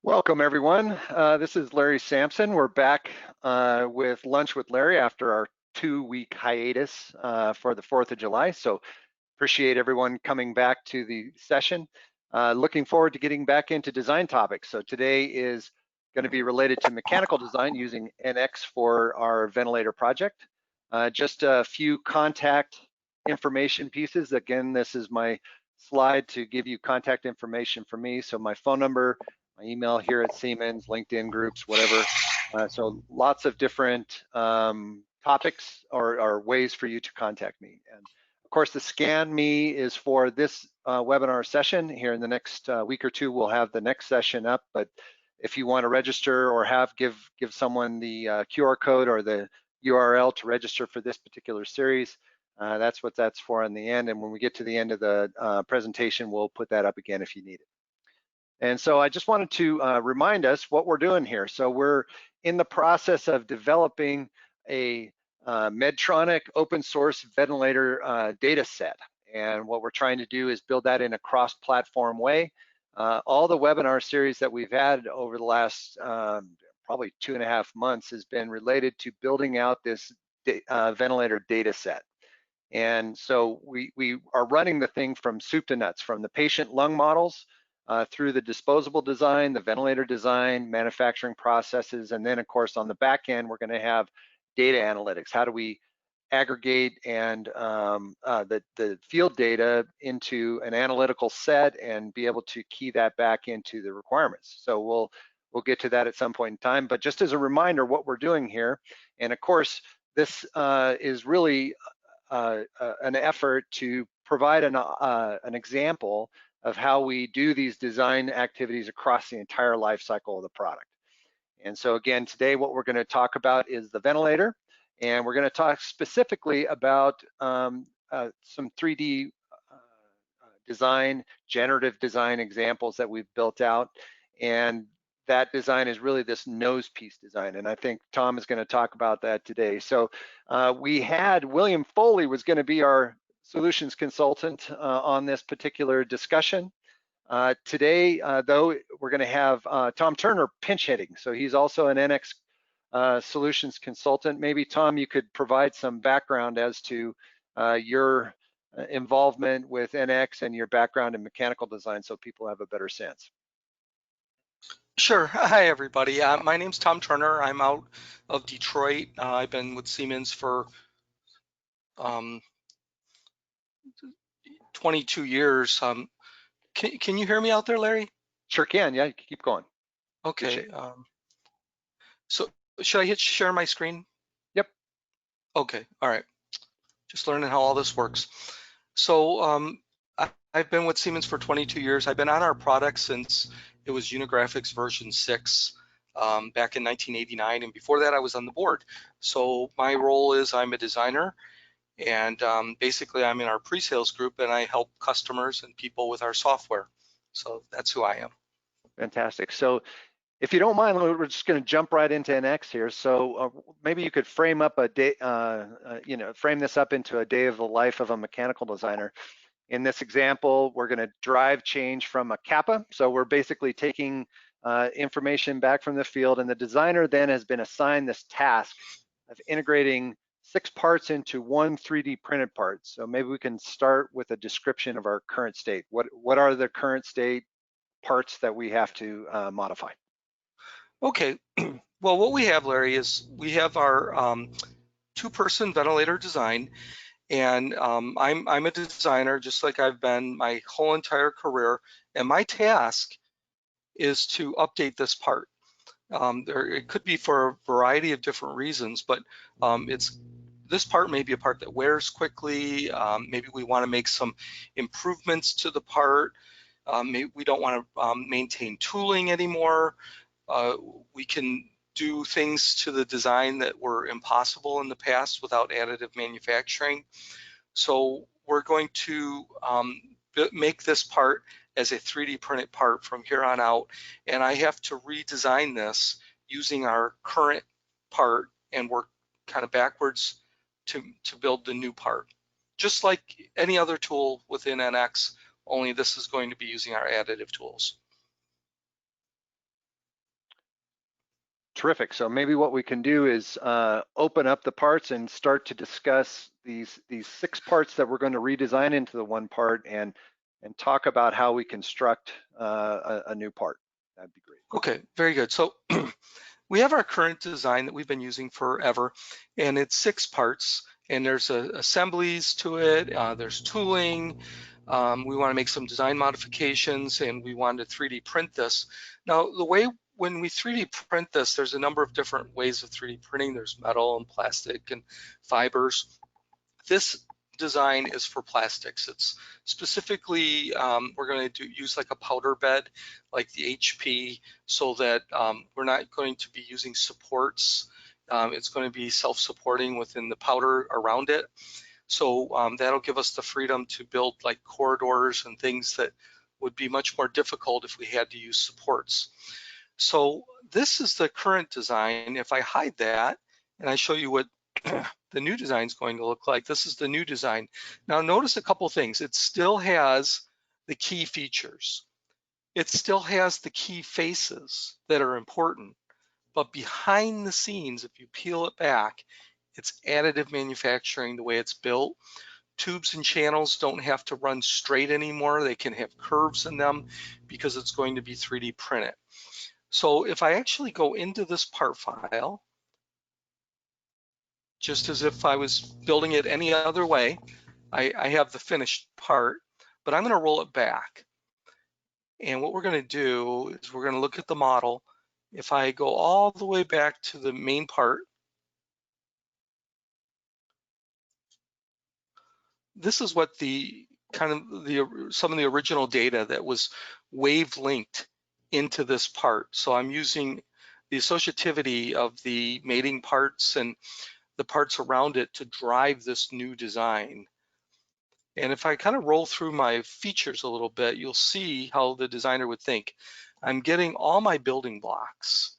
Welcome, everyone. This is Larry Sampson. We're back with Lunch with Larry after our 2-week hiatus for the 4th of July. So appreciate everyone coming back to the session. Looking forward to getting back into design topics. So today is going to be related to mechanical design using NX for our ventilator project. Just a few contact information pieces. Again, this is my slide to give you contact information for me. So my phone number, my email here at Siemens, LinkedIn groups, whatever. So lots of different topics or ways for you to contact me. And of course, the Scan Me is for this webinar session. Here in the next week or two, we'll have the next session up. But if you want to register or give someone the QR code or the URL to register for this particular series, that's what that's for in the end. And when we get to the end of the presentation, we'll put that up again if you need it. And so I just wanted to remind us what we're doing here. So we're in the process of developing a Medtronic open source ventilator data set. And what we're trying to do is build that in a cross-platform way. All the webinar series that we've had over the last probably 2.5 months has been related to building out this ventilator data set. And so we are running the thing from soup to nuts, from the patient lung models through the disposable design, the ventilator design, manufacturing processes, and then of course on the back end, we're gonna have data analytics. How do we aggregate and the field data into an analytical set and be able to key that back into the requirements? So we'll get to that at some point in time, but just as a reminder what we're doing here, and of course, this is really an effort to provide an example of how we do these design activities across the entire life cycle of the product. And so again, today what we're going to talk about is the ventilator, and we're going to talk specifically about some 3D design, generative design examples that we've built out. And that design is really this nose piece design. And I think Tom is going to talk about that today. So we had William Foley was going to be our solutions consultant on this particular discussion. Today, though, we're going to have Tom Turner pinch hitting. So he's also an NX solutions consultant. Maybe, Tom, you could provide some background as to your involvement with NX and your background in mechanical design so people have a better sense. Sure. Hi, everybody. My name's Tom Turner. I'm out of Detroit. I've been with Siemens for 22 years. Can you hear me out there, Larry? Sure can. Yeah, keep going. Okay. So should I hit share my screen? Yep. Okay. All right. Just learning how all this works. So I've been with Siemens for 22 years. I've been on our product since it was Unigraphics version 6 back in 1989. And before that, I was on the board. So my role is I'm a designer. And basically, I'm in our pre-sales group, and I help customers and people with our software. So that's who I am. Fantastic. So if you don't mind, we're just going to jump right into NX here. So maybe you could frame up a day, frame this up into a day of the life of a mechanical designer. In this example, we're going to drive change from a kappa. So we're basically taking information back from the field, and the designer then has been assigned this task of integrating 6 parts into one 3D printed part. So maybe we can start with a description of our current state. What are the current state parts that we have to modify? Okay. Well, what we have, Larry, is we have our 2-person ventilator design. And I'm a designer, just like I've been my whole entire career. And my task is to update this part. It could be for a variety of different reasons, but this part may be a part that wears quickly. Maybe we want to make some improvements to the part. Maybe we don't want to maintain tooling anymore. We can do things to the design that were impossible in the past without additive manufacturing. So we're going to make this part as a 3D printed part from here on out. And I have to redesign this using our current part and work kind of backwards to build the new part. Just like any other tool within NX, only this is going to be using our additive tools. Terrific. So maybe what we can do is open up the parts and start to discuss these 6 parts that we're going to redesign into the one part, and talk about how we construct a new part. That'd be great. Okay, very good. So we have our current design that we've been using forever, and it's 6 parts, and there's assemblies to it, there's tooling. We want to make some design modifications, and we want to 3D print this. Now, the way when we 3D print this, there's a number of different ways of 3D printing. There's metal and plastic and fibers. This design is for plastics. It's specifically, we're going to use like a powder bed, like the HP, so that we're not going to be using supports. It's going to be self-supporting within the powder around it. So that'll give us the freedom to build like corridors and things that would be much more difficult if we had to use supports. So this is the current design. If I hide that and I show you what the new design is going to look like, this is the new design. Now notice a couple things. It still has the key features. It still has the key faces that are important. But behind the scenes, if you peel it back, it's additive manufacturing the way it's built. Tubes and channels don't have to run straight anymore. They can have curves in them because it's going to be 3D printed. So if I actually go into this part file, just as if I was building it any other way, I have the finished part, but I'm going to roll it back. And what we're going to do is we're going to look at the model. If I go all the way back to the main part, this is what the kind of some of the original data that was wave linked into this part. So I'm using the associativity of the mating parts and the parts around it to drive this new design. And if I kind of roll through my features a little bit, you'll see how the designer would think. I'm getting all my building blocks.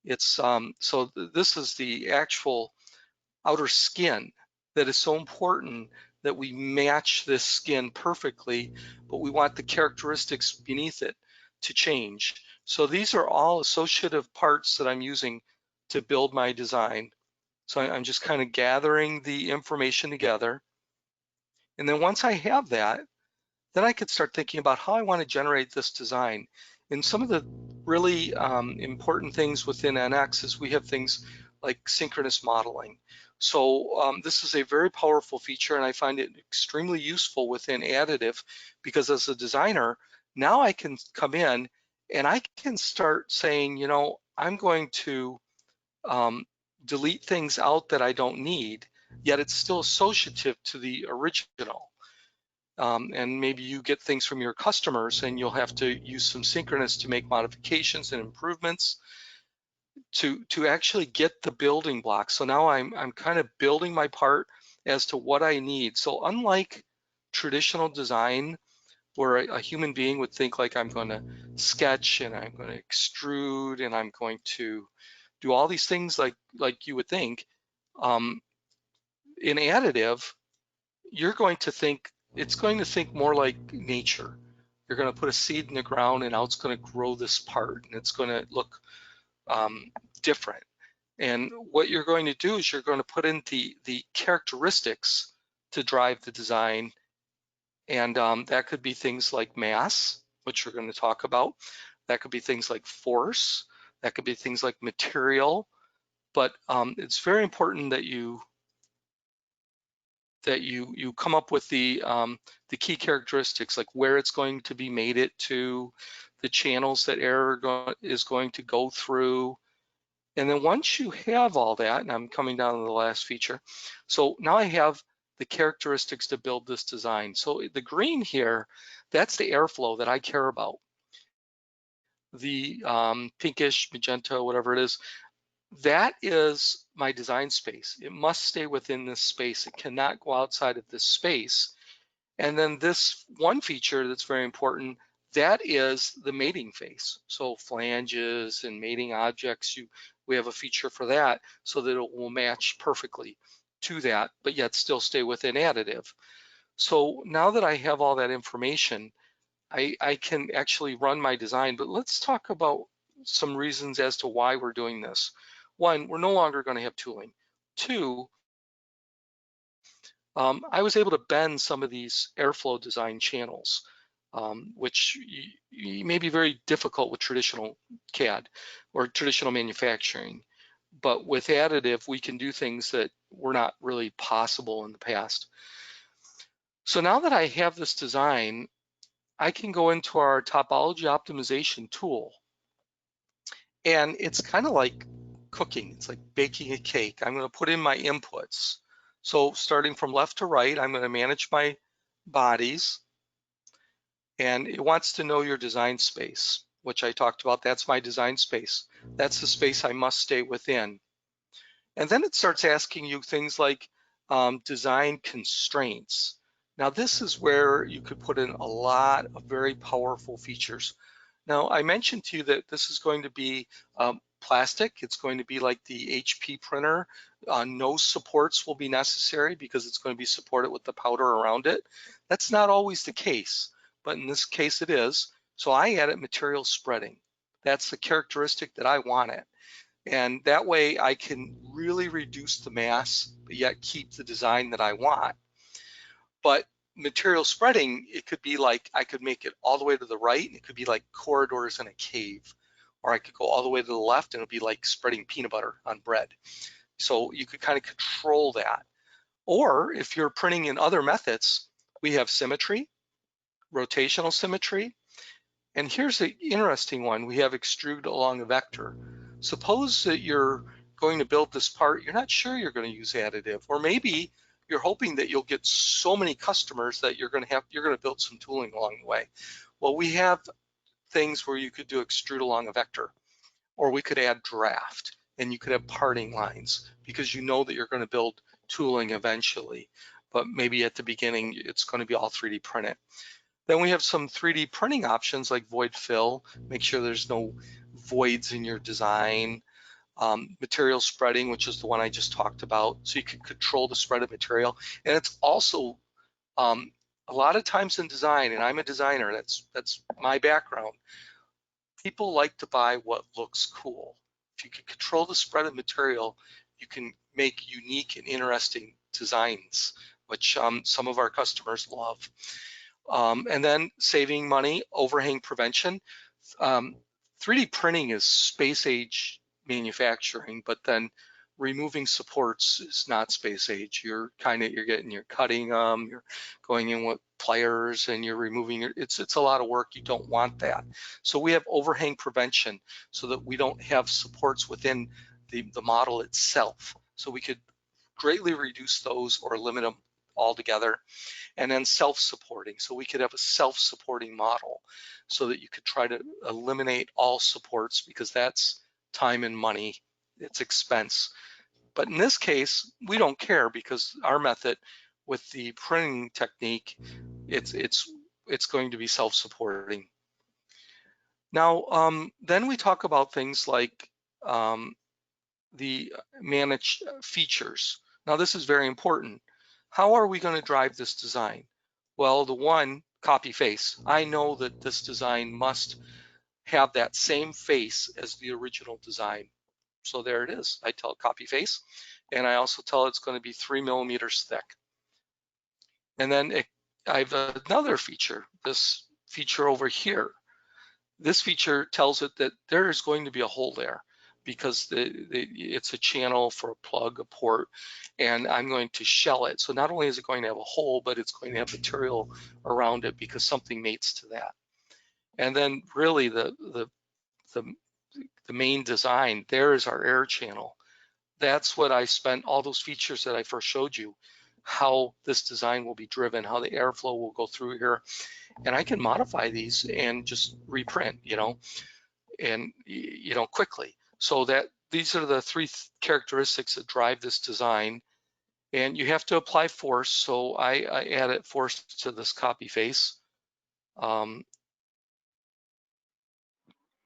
It's so this is the actual outer skin that is so important that we match this skin perfectly, but we want the characteristics beneath it to change. So these are all associative parts that I'm using to build my design. So I'm just kind of gathering the information together. And then once I have that, then I could start thinking about how I want to generate this design. And some of the really important things within NX is we have things like synchronous modeling. So this is a very powerful feature, and I find it extremely useful within additive, because as a designer, now I can come in and I can start saying, you know, I'm going to delete things out that I don't need, yet it's still associative to the original. And maybe you get things from your customers and you'll have to use some synchronous to make modifications and improvements to actually get the building blocks. So now I'm kind of building my part as to what I need. So unlike traditional design, where a human being would think like, I'm going to sketch and I'm going to extrude and I'm going to do all these things like you would think, in additive, you're going to think, it's going to think more like nature. You're going to put a seed in the ground and now it's going to grow this part and it's going to look different. And what you're going to do is you're going to put in the characteristics to drive the design. And that could be things like mass, which we're going to talk about. That could be things like force. That could be things like material. But it's very important that you come up with the key characteristics, like where it's going to be mated to, the channels that air is going to go through. And then once you have all that, and I'm coming down to the last feature, so now I have the characteristics to build this design. So the green here, that's the airflow that I care about. The pinkish, magenta, whatever it is, that is my design space. It must stay within this space. It cannot go outside of this space. And then this one feature that's very important, that is the mating face. So flanges and mating objects, we have a feature for that so that it will match perfectly to that, but yet still stay within additive. So now that I have all that information, I can actually run my design. But let's talk about some reasons as to why we're doing this. One, we're no longer going to have tooling. Two, I was able to bend some of these airflow design channels, which may be very difficult with traditional CAD or traditional manufacturing. But with additive, we can do things that were not really possible in the past. So now that I have this design, I can go into our Topology Optimization tool. And it's kind of like cooking. It's like baking a cake. I'm going to put in my inputs. So starting from left to right, I'm going to manage my bodies. And it wants to know your design space, which I talked about. That's my design space. That's the space I must stay within. And then it starts asking you things like design constraints. Now this is where you could put in a lot of very powerful features. Now I mentioned to you that this is going to be plastic. It's going to be like the HP printer. No supports will be necessary because it's going to be supported with the powder around it. That's not always the case, but in this case it is. So I added material spreading. That's the characteristic that I wanted. And that way I can really reduce the mass, but yet keep the design that I want. But material spreading, it could be like, I could make it all the way to the right, and it could be like corridors in a cave. Or I could go all the way to the left, and it'll be like spreading peanut butter on bread. So you could kind of control that. Or if you're printing in other methods, we have symmetry, rotational symmetry, and here's the interesting one. We have extrude along a vector. Suppose that you're going to build this part, you're not sure you're going to use additive, or maybe you're hoping that you'll get so many customers that you're going to build some tooling along the way. Well, we have things where you could do extrude along a vector, or we could add draft, and you could have parting lines because you know that you're going to build tooling eventually, but maybe at the beginning it's going to be all 3D printed. Then we have some 3D printing options like void fill, make sure there's no voids in your design. Material spreading, which is the one I just talked about, so you can control the spread of material. And it's also a lot of times in design, and I'm a designer, that's my background, people like to buy what looks cool. If you can control the spread of material, you can make unique and interesting designs, which some of our customers love. And then saving money, overhang prevention. 3D printing is space age manufacturing, but then removing supports is not space age. You're cutting them, you're going in with pliers, and you're removing it's a lot of work. You don't want that. So we have overhang prevention so that we don't have supports within the model itself. So we could greatly reduce those or limit them altogether. And then self-supporting. So we could have a self-supporting model so that you could try to eliminate all supports because that's time and money, it's expense. But in this case, we don't care because our method with the printing technique, it's going to be self-supporting. Now, then we talk about things like the managed features. Now this is very important. How are we going to drive this design? Well, the one, copy face. I know that this design must have that same face as the original design. So there it is. I tell it copy face, and I also tell it it's going to be 3 millimeters thick. And then I have another feature, this feature over here. This feature tells it that there is going to be a hole there because it's a channel for a plug, a port, and I'm going to shell it. So not only is it going to have a hole, but it's going to have material around it because something mates to that. And then really the main design, there is our air channel. That's what I spent, all those features that I first showed you, how this design will be driven, how the airflow will go through here. And I can modify these and just reprint, and quickly. So that these are the three characteristics that drive this design. And you have to apply force. So I added force to this copy face.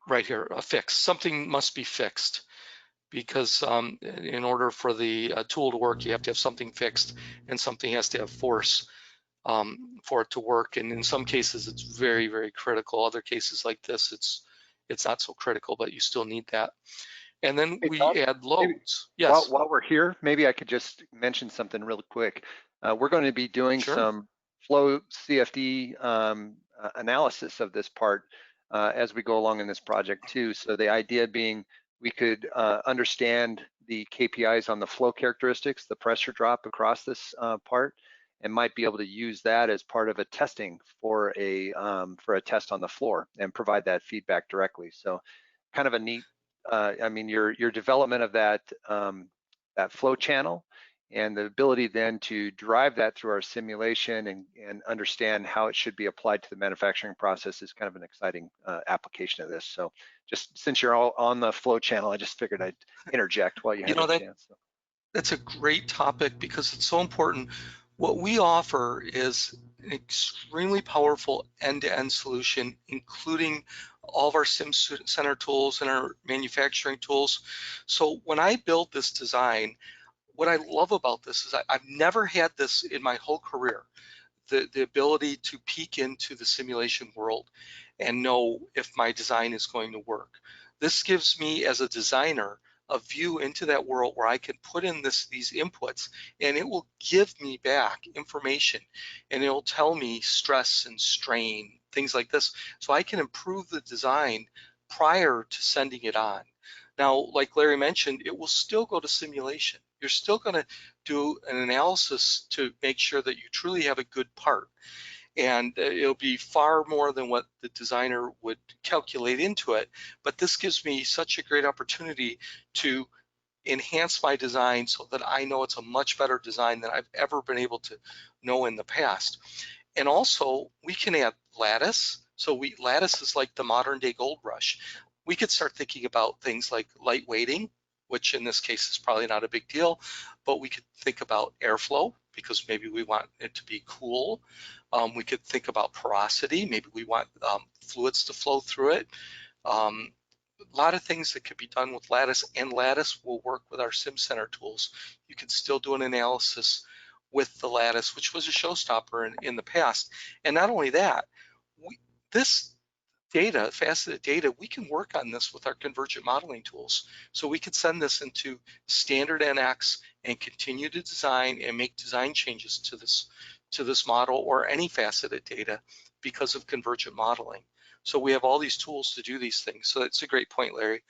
Right here, a fix. Something must be fixed because in order for the tool to work, you have to have something fixed and something has to have force for it to work. And in some cases, it's very, very critical. Other cases like this, it's not so critical, but you still need that. And then Hey, Tom, we add maybe loads. while Yes, while we're here, maybe I could just mention something real quick. We're going to be doing sure. some flow CFD analysis of this part as we go along in this project too. So the idea being we could understand the KPIs on the flow characteristics, the pressure drop across this part, and might be able to use that as part of a testing for a test on the floor and provide that feedback directly. So kind of a neat I mean, your development of that flow channel and the ability then to drive that through our simulation and understand how it should be applied to the manufacturing process is kind of an exciting application of this. So just since you're all on the flow channel, I just figured I'd interject while you You had the know, chance. So. that's a great topic because it's so important. What we offer is an extremely powerful end-to-end solution, including all of our sim center tools and our manufacturing tools. So when I built this design, what I love about this is I've never had this in my whole career. The ability to peek into the simulation world and know if my design is going to work. This gives me as a designer a view into that world where I can put in these inputs and it will give me back information and it will tell me stress and strain, things like this, so I can improve the design prior to sending it on. Now, like Larry mentioned, it will still go to simulation. You're still going to do an analysis to make sure that you truly have a good part. And it'll be far more than what the designer would calculate into it. But this gives me such a great opportunity to enhance my design so that I know it's a much better design than I've ever been able to know in the past. And also, we can add lattice. So lattice is like the modern day gold rush. We could start thinking about things like light weighting, which in this case is probably not a big deal, but we could think about airflow because maybe we want it to be cool. We could think about porosity. Maybe we want fluids to flow through it. A lot of things that could be done with lattice, and lattice will work with our sim center tools. You can still do an analysis with the lattice, which was a showstopper in the past. And not only that, this data, faceted data, we can work on this with our convergent modeling tools. So we could send this into standard NX and continue to design and make design changes to this model or any faceted data because of convergent modeling. So we have all these tools to do these things. So that's a great point, Larry.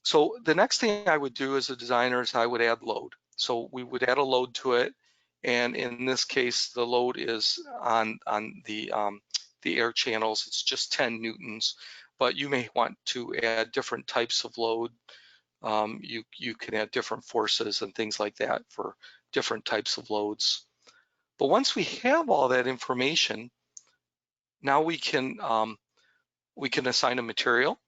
So the next thing I would do as a designer is I would add load. So we would add a load to it. And in this case, the load is on the air channels. It's just 10 newtons, but you may want to add different types of load. You can add different forces and things like that for different types of loads. But once we have all that information, now we can assign a material.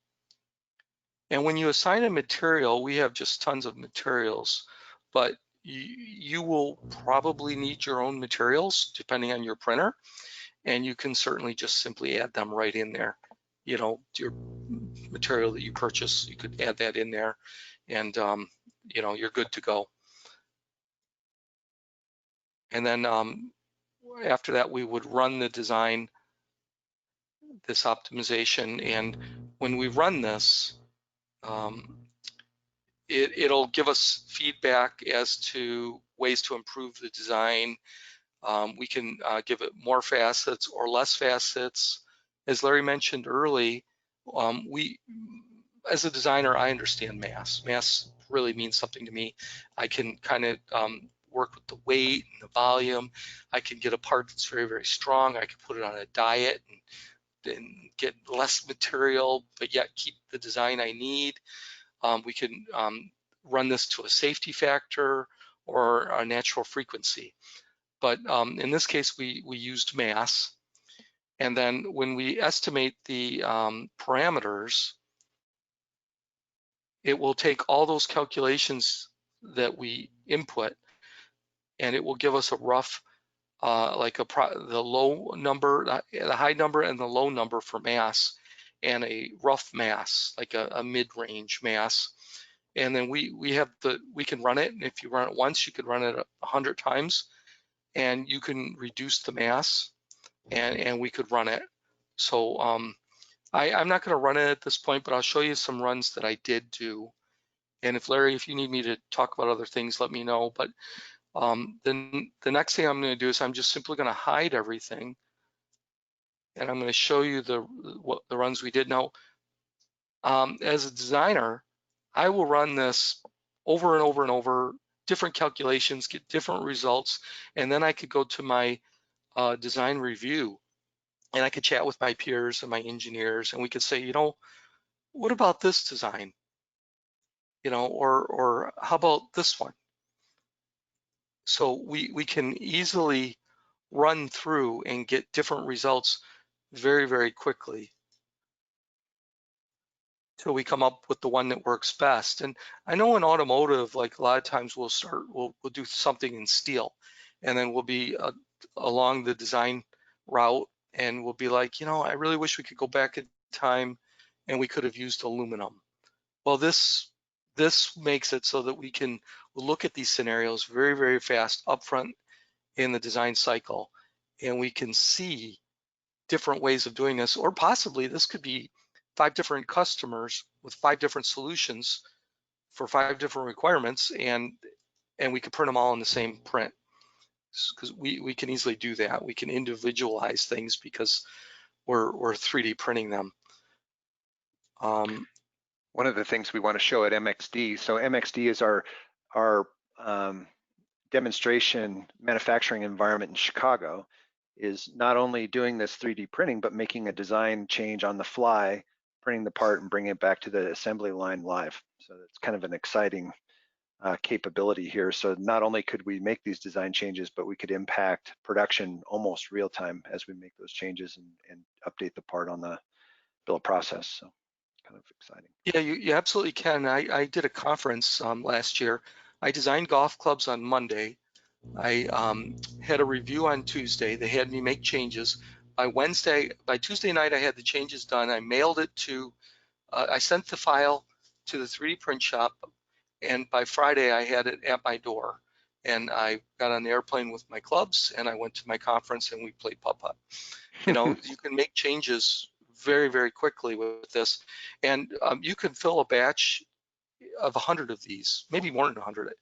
And when you assign a material, we have just tons of materials, but you will probably need your own materials depending on your printer, and you can certainly just simply add them right in there. You know, your material that you purchase, you could add that in there, and you know, you're good to go. And then after that, we would run the design, this optimization, and when we run this, it'll give us feedback as to ways to improve the design. We can give it more facets or less facets. As Larry mentioned early, as a designer, I understand mass. Mass really means something to me. I can kind of work with the weight and the volume. I can get a part that's very, very strong. I can put it on a diet and get less material, but yet keep the design I need. We can run this to a safety factor or a natural frequency. But in this case, we used mass. And then when we estimate the parameters, it will take all those calculations that we input, and it will give us a rough, the low number, the high number and the low number for mass, and a rough mass, like a mid-range mass. And then we can run it. And if you run it once, you could run it 100 times, and you can reduce the mass, and we could run it. So I'm not going to run it at this point, but I'll show you some runs that I did do. And if Larry, if you need me to talk about other things, let me know. But then the next thing I'm going to do is I'm just simply going to hide everything, and I'm going to show you the runs we did. Now, as a designer, I will run this over and over and over, different calculations, get different results, and then I could go to my design review, and I could chat with my peers and my engineers, and we could say, what about this design? Or how about this one? So we can easily run through and get different results very, very quickly till we come up with the one that works best. And I know in automotive, like a lot of times we'll do something in steel, and then we'll be along the design route, and we'll be like, I really wish we could go back in time and we could have used aluminum. Well, this makes it so that we can look at these scenarios very, very fast upfront in the design cycle, and we can see different ways of doing this, or possibly this could be 5 different customers with 5 different solutions for 5 different requirements, and we could print them all in the same print, because we can easily do that. We can individualize things because we're 3D printing them. One of the things we want to show at MXD, so MXD is our demonstration manufacturing environment in Chicago, is not only doing this 3D printing, but making a design change on the fly, printing the part and bringing it back to the assembly line live. So it's kind of an exciting capability here. So not only could we make these design changes, but we could impact production almost real time as we make those changes and update the part on the bill of process. So kind of exciting. Yeah, you absolutely can. I did a conference last year. I designed golf clubs on Monday. I had a review on Tuesday. They had me make changes. By Tuesday night, I had the changes done. I mailed it I sent the file to the 3D print shop, and by Friday, I had it at my door. And I got on the airplane with my clubs, and I went to my conference, and we played putt-putt. You can make changes very, very quickly with this. And you can fill a batch of 100 of these, maybe more than 100,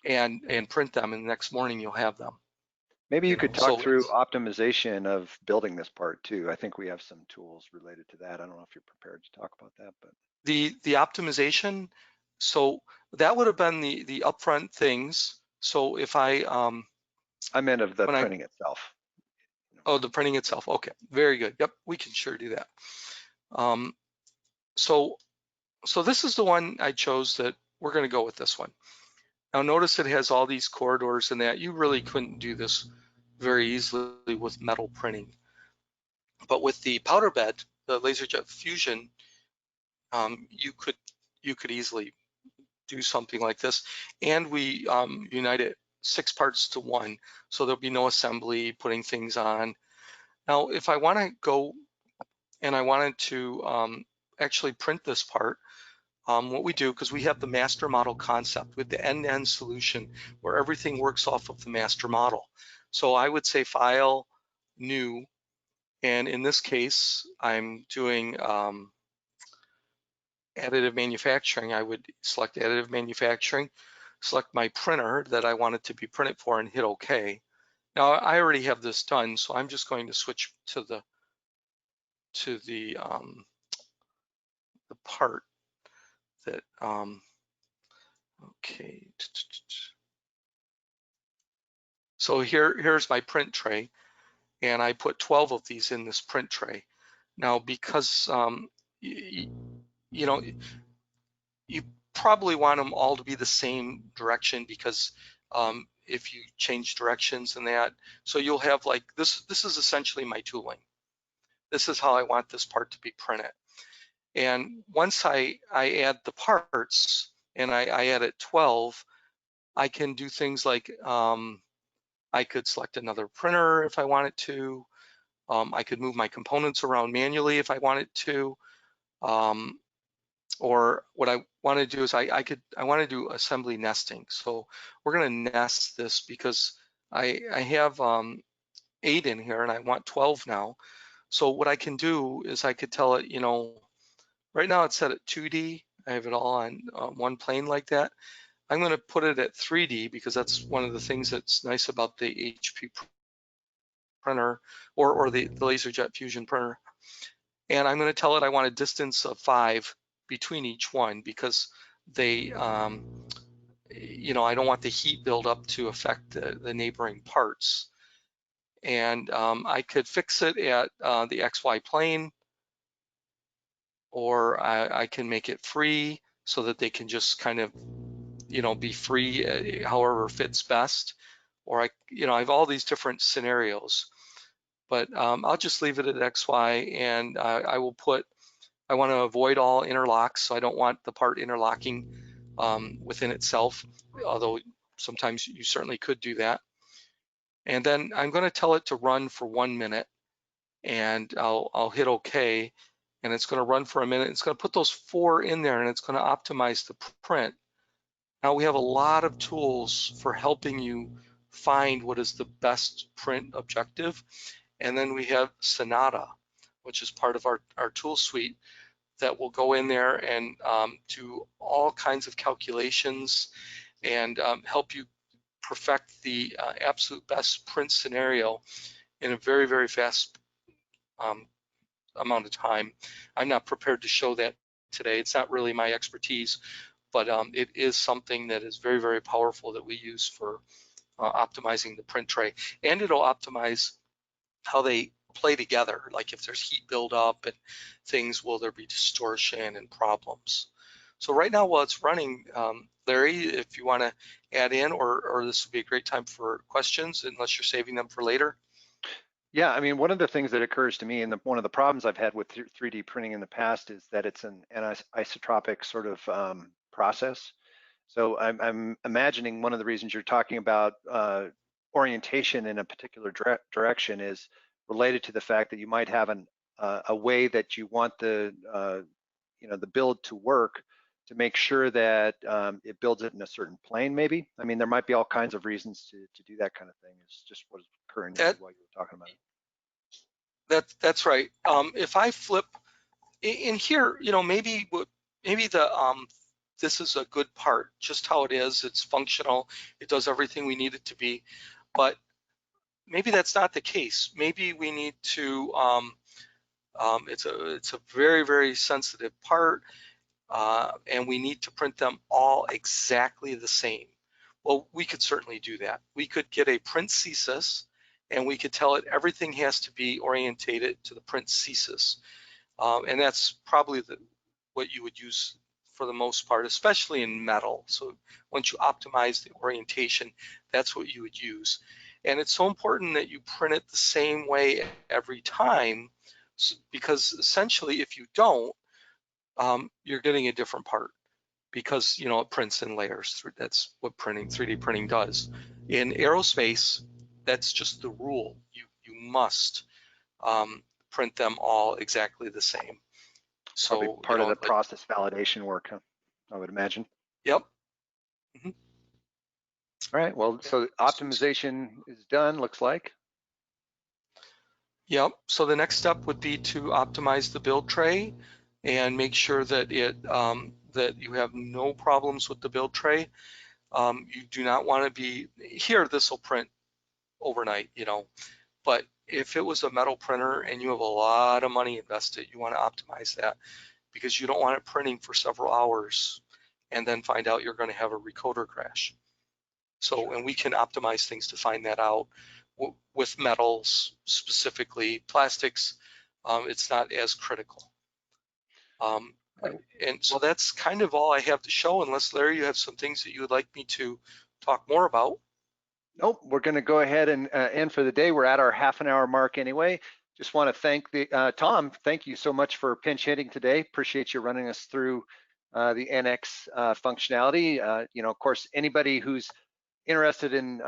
and print them, and the next morning you'll have them. Maybe you could talk So through optimization of building this part too. I think we have some tools related to that. I don't know if you're prepared to talk about that, but the optimization, so that would have been the upfront things. So if I meant of the when I printing itself. oh, the printing itself. Okay, very good. Yep, we can sure do that. Um, so this is the one I chose, that we're going to go with this one. Now notice it has all these corridors and that. You really couldn't do this very easily with metal printing. But with the powder bed, the laser jet fusion, you could easily do something like this. And we unite it 6 parts to 1, so there'll be no assembly, putting things on. Now, if I want to go and I wanted to actually print this part, what we do, because we have the master model concept with the end-to-end solution where everything works off of the master model. So I would say File, New, and in this case, I'm doing additive manufacturing. I would select additive manufacturing, select my printer that I want it to be printed for, and hit OK. Now I already have this done, so I'm just going to switch to the part that okay. So here's my print tray, and I put 12 of these in this print tray. Now, because you know, you probably want them all to be the same direction, because if you change directions and that, so you'll have like this. This is essentially my tooling. This is how I want this part to be printed. And once I add the parts, and I add it 12, I can do things like I could select another printer if I wanted to. I could move my components around manually if I wanted to. Or what I want to do is I want to do assembly nesting. So we're going to nest this because I have 8 in here and I want 12 now. So what I can do is I could tell it, right now it's set at 2D. I have it all on one plane like that. I'm going to put it at 3D because that's one of the things that's nice about the HP printer or the LaserJet Fusion printer. And I'm going to tell it I want a distance of 5 between each one because they, I don't want the heat buildup to affect the neighboring parts. And I could fix it at the XY plane, or I can make it free so that they can just kind of, be free however fits best. Or I have all these different scenarios, but I'll just leave it at XY, and I want to avoid all interlocks, so I don't want the part interlocking within itself, although sometimes you certainly could do that. And then I'm going to tell it to run for 1 minute, and I'll hit OK, and it's going to run for a minute. It's going to put those 4 in there, and it's going to optimize the print. Now we have a lot of tools for helping you find what is the best print objective. And then we have Sanada, which is part of our tool suite that will go in there and do all kinds of calculations and help you perfect the absolute best print scenario in a very, very fast um, amount of time. I'm not prepared to show that today. It's not really my expertise, but it is something that is very, very powerful that we use for optimizing the print tray. And it'll optimize how they play together, like if there's heat buildup and things, will there be distortion and problems? So right now while it's running, Larry, if you want to add in, or this would be a great time for questions, unless you're saving them for later. Yeah, I mean, one of the things that occurs to me, and one of the problems I've had with 3D printing in the past, is that it's an anisotropic sort of process. So I'm imagining one of the reasons you're talking about orientation in a particular direction is related to the fact that you might have a way that you want the build to work to make sure that it builds it in a certain plane. Maybe. I mean, there might be all kinds of reasons to do that kind of thing. It's just what is occurring to me That while you were talking about it. that's right. If I flip in here, maybe this is a good part, just how it is. It's functional. It does everything we need it to be, but maybe that's not the case. Maybe we need to. It's a very, very sensitive part, and we need to print them all exactly the same. Well, we could certainly do that. We could get a print thesis, and we could tell it everything has to be orientated to the print thesis. And that's probably what you would use for the most part, especially in metal. So once you optimize the orientation, that's what you would use. And it's so important that you print it the same way every time, because essentially if you don't, you're getting a different part, because it prints in layers. That's what 3D printing does. In aerospace, that's just the rule. You must print them all exactly the same. Probably So, part of the process validation work, huh? I would imagine. yep. Mhm. All right. Well, so optimization is done. Looks like. Yep. So the next step would be to optimize the build tray and make sure that that you have no problems with the build tray. You do not want to be here. This will print overnight, but if it was a metal printer and you have a lot of money invested, you want to optimize that, because you don't want it printing for several hours and then find out you're going to have a recoder crash. So, and we can optimize things to find that out. With metals, specifically plastics, it's not as critical. Um, All right. and so that's kind of all I have to show, unless Larry, you have some things that you would like me to talk more about. Nope, we're going to go ahead and end for the day. We're at our half an hour mark anyway. Just want to thank Tom. Thank you so much for pinch hitting today. Appreciate you running us through the NX functionality. Of course, anybody who's interested in,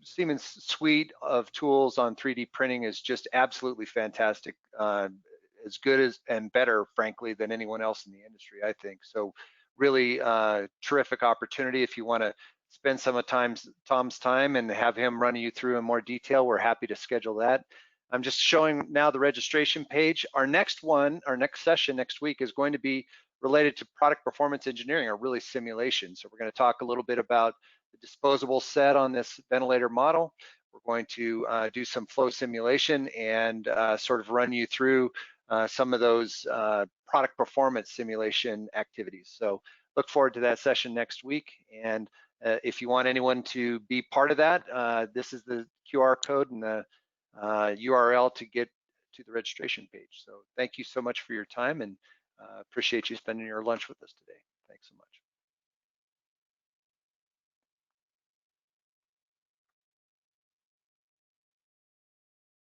Siemens' suite of tools on 3D printing is just absolutely fantastic. As good as and better, frankly, than anyone else in the industry, I think. So really terrific opportunity. If you want to spend some of Tom's time and have him run you through in more detail, we're happy to schedule that. I'm just showing now the registration page. Our next session next week is going to be related to product performance engineering, or really simulation. So we're going to talk a little bit about the disposable set on this ventilator model. We're going to do some flow simulation and sort of run you through some of those product performance simulation activities. So look forward to that session next week. And if you want anyone to be part of that, this is the QR code and the URL to get to the registration page. So thank you so much for your time, and appreciate you spending your lunch with us today. Thanks so much.